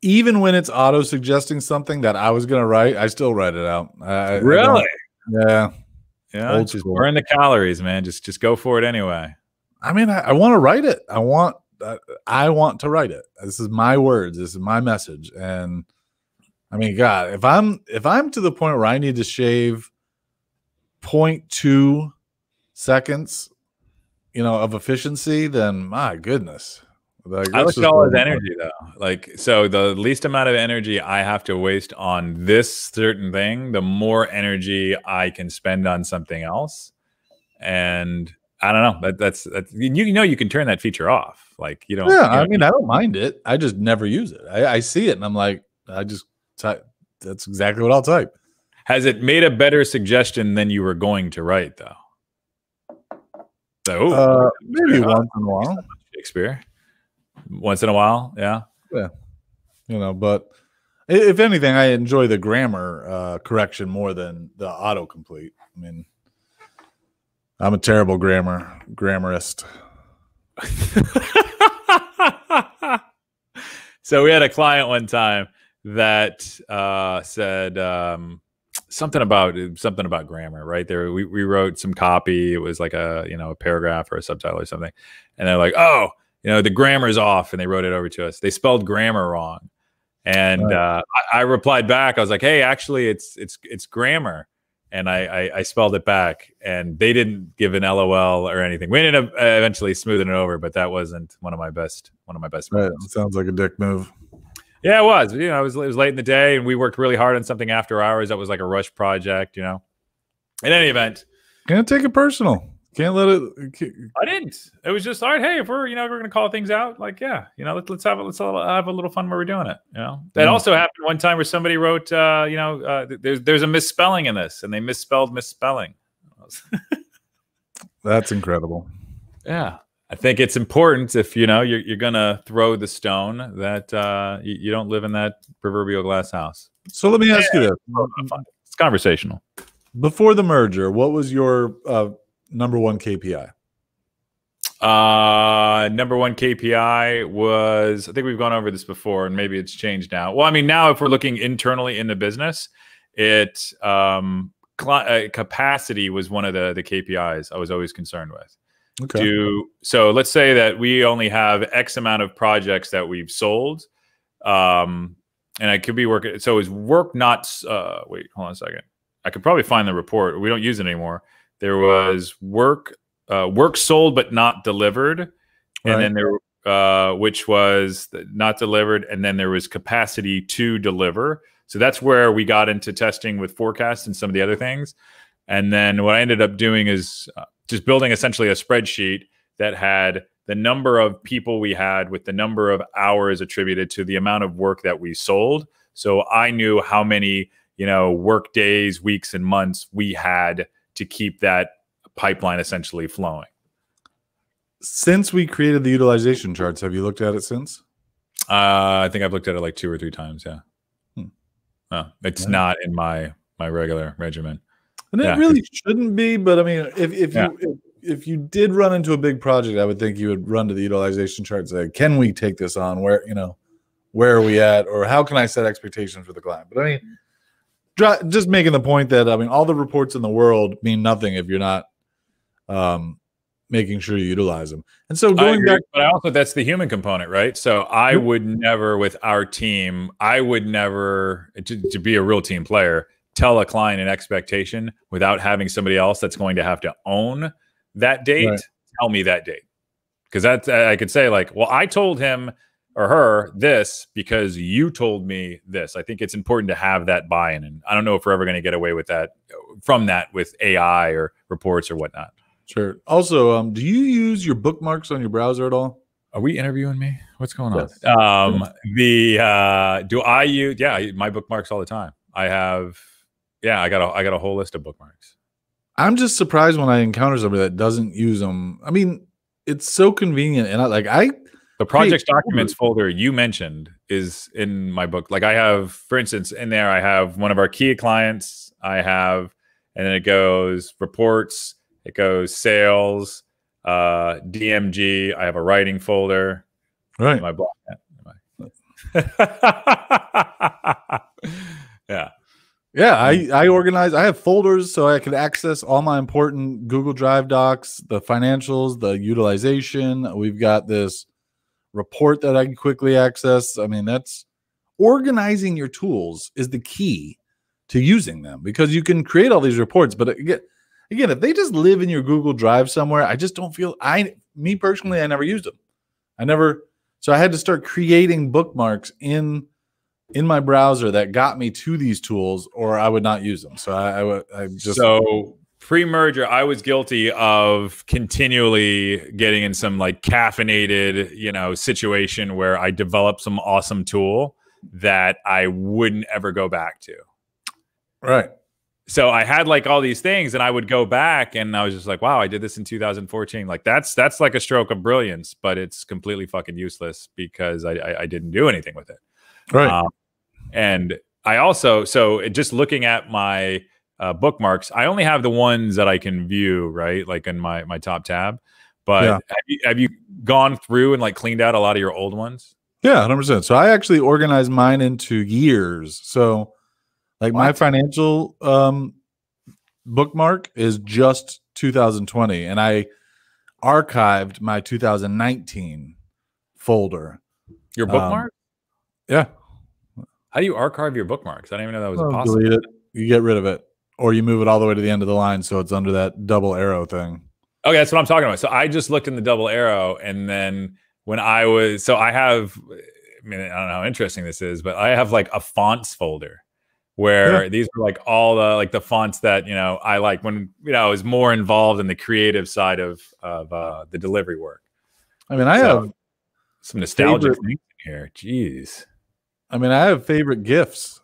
even when it's auto suggesting something that I was going to write, I still write it out. Really? Yeah. Just burn the calories, man. Just go for it anyway. I mean, I want to write it. I want to write it. This is my words. This is my message. And I mean, God, if I'm to the point where I need to shave 0.2 seconds, you know, of efficiency, then my goodness. Like, I look at all his energy though. Like, so the least amount of energy I have to waste on this certain thing, the more energy I can spend on something else. And I don't know. That's you know, you can turn that feature off. Like, you don't. Yeah, I mean, I don't mind it. I just never use it. I see it and I'm like, I just type. That's exactly what I'll type. Has it made a better suggestion than you were going to write though? So maybe once in a while. Shakespeare. Once in a while, yeah. Yeah. You know, but if anything, I enjoy the grammar correction more than the autocomplete. I mean, I'm a terrible grammarist. So we had a client one time that said something about grammar, right? There we wrote some copy. It was like a paragraph or a subtitle or something. And they're like, oh, you know, the grammar's off, and they wrote it over to us. They spelled grammar wrong. And I replied back. I was like, hey, actually it's grammar. And I spelled it back, and they didn't give an LOL or anything. We ended up eventually smoothing it over, but that wasn't one of my best. Right. Sounds like a dick move. Yeah, it was. You know, it was late in the day, and we worked really hard on something after hours. That was like a rush project, you know. In any event, can't take it personal. Can't let it. I didn't. It was just all right. Hey, if we're going to call things out, like, yeah, you know, let's have a little fun while we're doing it. You know, that also happened one time where somebody wrote, there's a misspelling in this, and they misspelled misspelling. That's incredible. Yeah, I think it's important if you're gonna throw the stone that you don't live in that proverbial glass house. So let me ask you this: it's conversational. Before the merger, what was your number one KPI? Number one KPI was, I think we've gone over this before, and maybe it's changed now. Well, I mean, now if we're looking internally in the business, capacity was one of the KPIs I was always concerned with. Okay. So let's say that we only have X amount of projects that we've sold, and I could be working. So is work not? Wait, hold on a second. I could probably find the report. We don't use it anymore. There was work sold but not delivered and then there, which was not delivered, and then there was capacity to deliver. So that's where we got into testing with forecasts and some of the other things. And then what I ended up doing is just building essentially a spreadsheet that had the number of people we had with the number of hours attributed to the amount of work that we sold. So I knew how many, work days, weeks, and months we had to keep that pipeline essentially flowing. Since we created the utilization charts, have you looked at it since? I think I've looked at it like 2 or 3 times. Yeah. No, it's not in my regular regimen. And it really shouldn't be, but I mean, if you did run into a big project, I would think you would run to the utilization chart and say, can we take this on? Where are we at? Or how can I set expectations for the client? But I mean, just making the point that, I mean, all the reports in the world mean nothing if you're not making sure you utilize them. And so going back, but also that's the human component, right? So I would never, with our team, to be a real team player, tell a client an expectation without having somebody else that's going to have to own that date, tell me that date. Because I could say like, well, I told him or her this because you told me this. I think it's important to have that buy-in. And I don't know if we're ever going to get away with that with AI or reports or whatnot. Sure. Also, do you use your bookmarks on your browser at all? Are we interviewing me? What's going on? Do I use my bookmarks all the time? I got a whole list of bookmarks. I'm just surprised when I encounter somebody that doesn't use them. I mean, it's so convenient, and the projects documents folder you mentioned is in my book. Like I have, for instance, in there I have one of our key clients. And then it goes reports. It goes sales, DMG. I have a writing folder. Right. My block. Yeah. I organize. I have folders so I can access all my important Google Drive docs, the financials, the utilization. We've got this report that I can quickly access. I mean, that's organizing your tools is the key to using them, because you can create all these reports, but again, if they just live in your Google Drive somewhere, I just don't feel me personally, I never used them. So I had to start creating bookmarks in my browser that got me to these tools, or I would not use them. So So pre-merger, I was guilty of continually getting in some like caffeinated, situation where I developed some awesome tool that I wouldn't ever go back to. Right. So I had like all these things, and I would go back and I was just like, wow, I did this in 2014. Like that's like a stroke of brilliance, but it's completely fucking useless because I didn't do anything with it. Right. And I also, just looking at my bookmarks, I only have the ones that I can view, right? Like in my top tab. But have you gone through and like cleaned out a lot of your old ones? Yeah, 100%. So I actually organized mine into years. So like my financial bookmark is just 2020, and I archived my 2019 folder. Your bookmark? Yeah. How do you archive your bookmarks? I didn't even know that was possible. Delete it. You get rid of it, or you move it all the way to the end of the line so it's under that double arrow thing. Okay, that's what I'm talking about. So I just looked in the double arrow, and then when I don't know how interesting this is, but I have like a fonts folder where these are like all the fonts that I like when I was more involved in the creative side of the delivery work. I mean, I have some nostalgic things in here. Jeez. I mean, I have favorite GIFs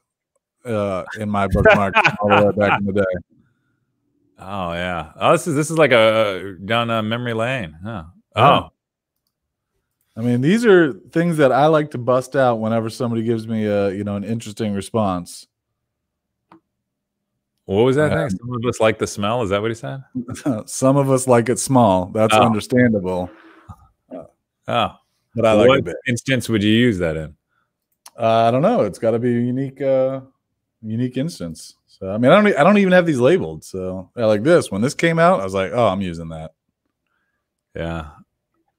in my bookmark all the way back in the day. Oh yeah. Oh, this is like down a memory lane. Huh. Oh. I mean, these are things that I like to bust out whenever somebody gives me an interesting response. What was that thing? Some of us like the smell. Is that what he said? Some of us like it small. That's understandable. But I like it big. What instance would you use that in? I don't know. It's got to be a unique instance. So I mean, I don't even have these labeled. So like this, when this came out, I was like, oh, I'm using that. Yeah.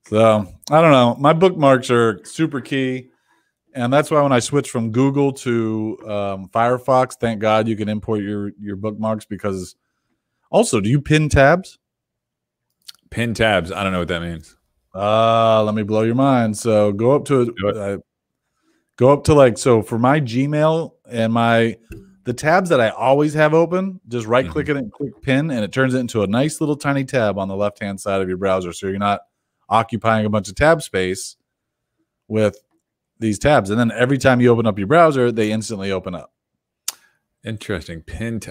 So I don't know. My bookmarks are super key. And that's why when I switched from Google to Firefox, thank God you can import your bookmarks, because also, do you pin tabs? Pin tabs. I don't know what that means. Let me blow your mind. So go up to like, so for my Gmail and the tabs that I always have open, just right click it and click pin, and it turns it into a nice little tiny tab on the left hand side of your browser. So you're not occupying a bunch of tab space with these tabs. And then every time you open up your browser, they instantly open up. Interesting.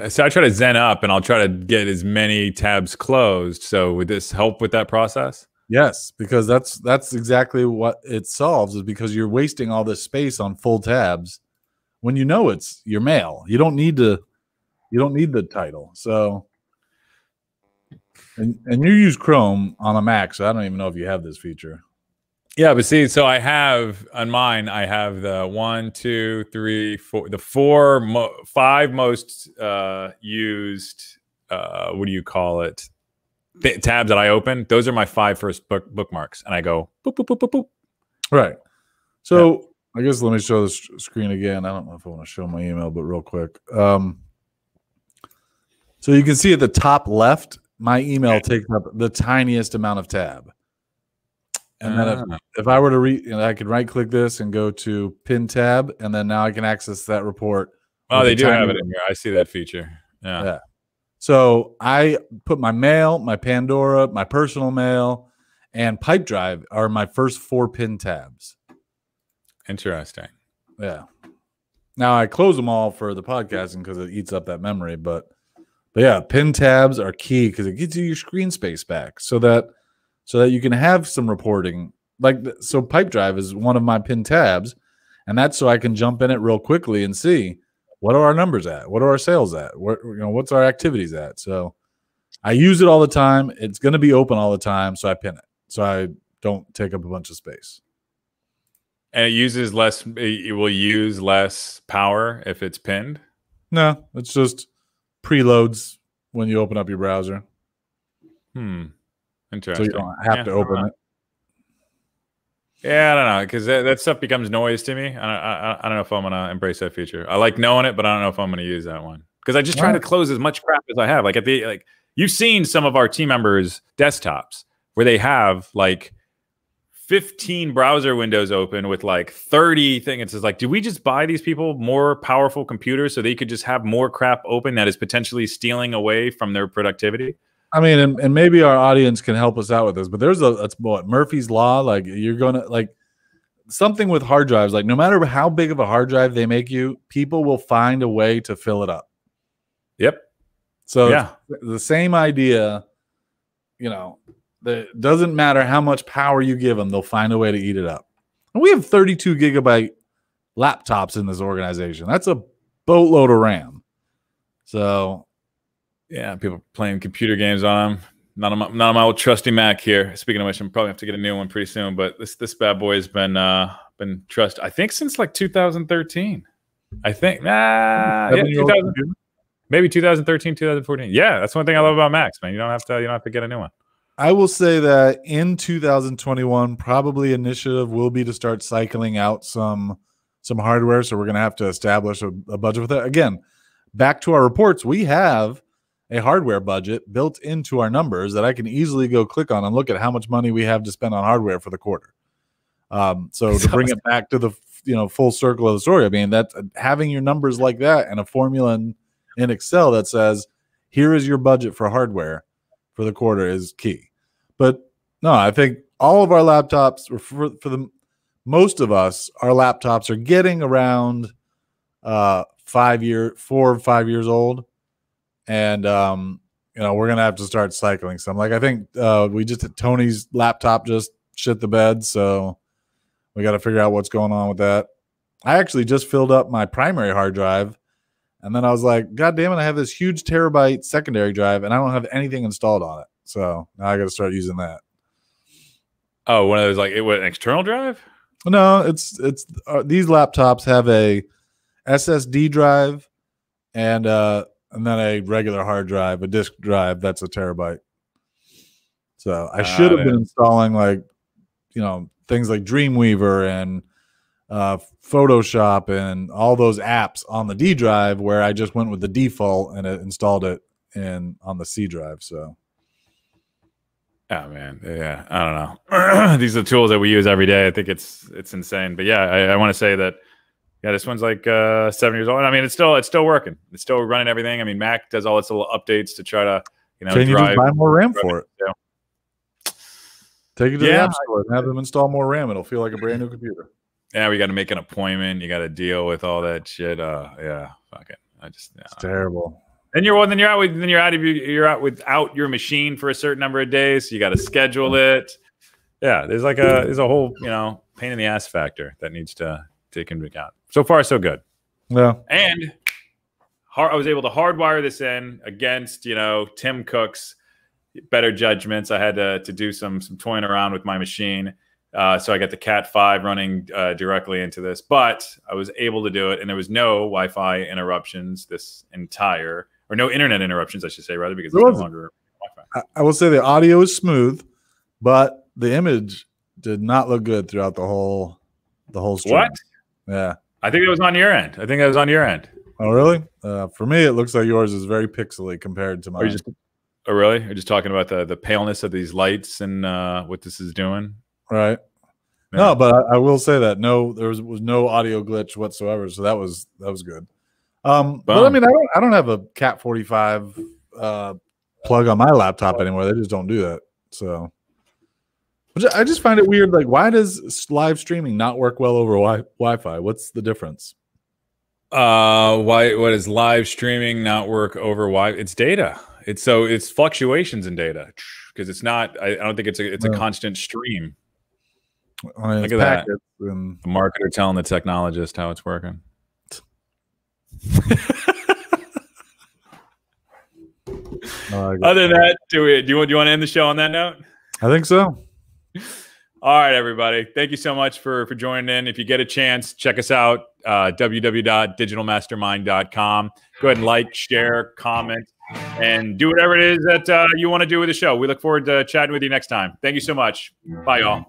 So I try to Zen up and I'll try to get as many tabs closed. So would this help with that process? Yes, because that's exactly what it solves, is because you're wasting all this space on full tabs when you know it's your mail. You don't need the title. So and you use Chrome on a Mac, so I don't even know if you have this feature. Yeah, but see, so I have on mine, I have the 1, 2, 3, 4, the 5 most used, what do you call it? Tabs that I open. Those are my 5 first bookmarks, and I go boop, boop, boop, boop, boop. Right. So I guess let me show the screen again. I don't know if I want to show my email, but real quick. So you can see at the top left, my email takes up the tiniest amount of tab. And then if I were to I could right click this and go to pin tab, and then now I can access that report. Oh, they do have it in here. I see that feature. Yeah. So I put my mail, my Pandora, my personal mail, and Pipedrive are my first 4 pin tabs. Interesting. Yeah. Now I close them all for the podcasting because it eats up that memory, but yeah, pin tabs are key because it gives you your screen space back so that you can have some reporting. So Pipedrive is one of my pin tabs, and that's so I can jump in it real quickly and see what are our numbers at, what are our sales at, what's our activities at. So I use it all the time. It's going to be open all the time, so I pin it so I don't take up a bunch of space. And it will use less power if it's pinned? No, it's just preloads when you open up your browser. Interesting. So you don't have to open it. Yeah, I don't know, because that stuff becomes noise to me. I don't know if I'm going to embrace that feature. I like knowing it, but I don't know if I'm going to use that one. Because I just try to close as much crap as I have. You've seen some of our team members' desktops where they have 15 browser windows open with 30 things. It's just like, do we just buy these people more powerful computers so they could just have more crap open that is potentially stealing away from their productivity? I mean, and maybe our audience can help us out with this, but that's what Murphy's Law. You're going to something with hard drives. No matter how big of a hard drive they make you, people will find a way to fill it up. Yep. So the same idea, it doesn't matter how much power you give them, they'll find a way to eat it up. And we have 32 gigabyte laptops in this organization. That's a boatload of RAM. So, yeah, people playing computer games on them. Not on my old trusty Mac here. Speaking of which, I'm probably have to get a new one pretty soon. But this bad boy has been trusted, I think, since 2013. I think, 2000, maybe 2013, 2014. Yeah, that's one thing I love about Macs, man. You don't have to get a new one. I will say that in 2021, probably initiative will be to start cycling out some hardware. So we're going to have to establish a budget with that. Again, back to our reports, we have a hardware budget built into our numbers that I can easily go click on and look at how much money we have to spend on hardware for the quarter. So to bring it back to the full circle of the story, I mean, that having your numbers like that and a formula in Excel that says, here is your budget for hardware for the quarter is key. But no, I think all of our laptops, or for the most of us, our laptops are getting around 4 or 5 years old. And we're gonna have to start cycling some. I think we just had Tony's laptop just shit the bed, so we got to figure out what's going on with that. I actually just filled up my primary hard drive, and then I was like, God damn it, I have this huge terabyte secondary drive, and I don't have anything installed on it. So now I got to start using that. Oh, one of those an external drive? No, it's these laptops have a SSD drive and then a regular hard drive, a disk drive that's a terabyte. So I should have been installing things like Dreamweaver and Photoshop and all those apps on the D drive, where I just went with the default and it installed it on the C drive. So Oh man, yeah, I don't know. These are the tools that we use every day. I think it's insane. But yeah, I want to say that this one's like 7 years old. I mean, it's still working. It's still running everything. I mean, Mac does all its little updates to try to Can you just buy more RAM for it? Take it to the App Store and have them install more RAM. It'll feel like a brand new computer. Yeah, we got to make an appointment. You got to deal with all that shit. Yeah, fuck it. It's terrible. Then you're out without your machine for a certain number of days. So you got to schedule it. Yeah, there's a whole pain in the ass factor that needs to take into account. So far, so good. Yeah, and I was able to hardwire this in against Tim Cook's better judgments. I had to do some toying around with my machine. So I got the Cat 5 running directly into this, but I was able to do it, and there was no Wi-Fi interruptions or no internet interruptions, I should say, rather, because it's no longer Wi-Fi. I will say the audio is smooth, but the image did not look good throughout the whole stream. What? Yeah. I think it was on your end. Oh, really? For me, it looks like yours is very pixely compared to mine. Oh, really? You're just talking about the paleness of these lights and what this is doing? Right. Yeah. No, but I will say that there was no audio glitch whatsoever, so that was good. But I mean, I don't have a Cat 45 plug on my laptop anymore. They just don't do that. So I just find it weird. Like, why does live streaming not work well over Wi-Fi? What's the difference? Why? What does live streaming not work over Wi-Fi? It's data. It's fluctuations in data because it's not. I don't think it's a constant stream. Look at that. The marketer telling the technologist how it's working. Other than that, do you want to end the show on that note? I think so. All right, everybody. Thank you so much for joining in. If you get a chance, check us out, www.digitalmastermind.com. Go ahead and like, share, comment, and do whatever it is that you want to do with the show. We look forward to chatting with you next time. Thank you so much. Bye, y'all.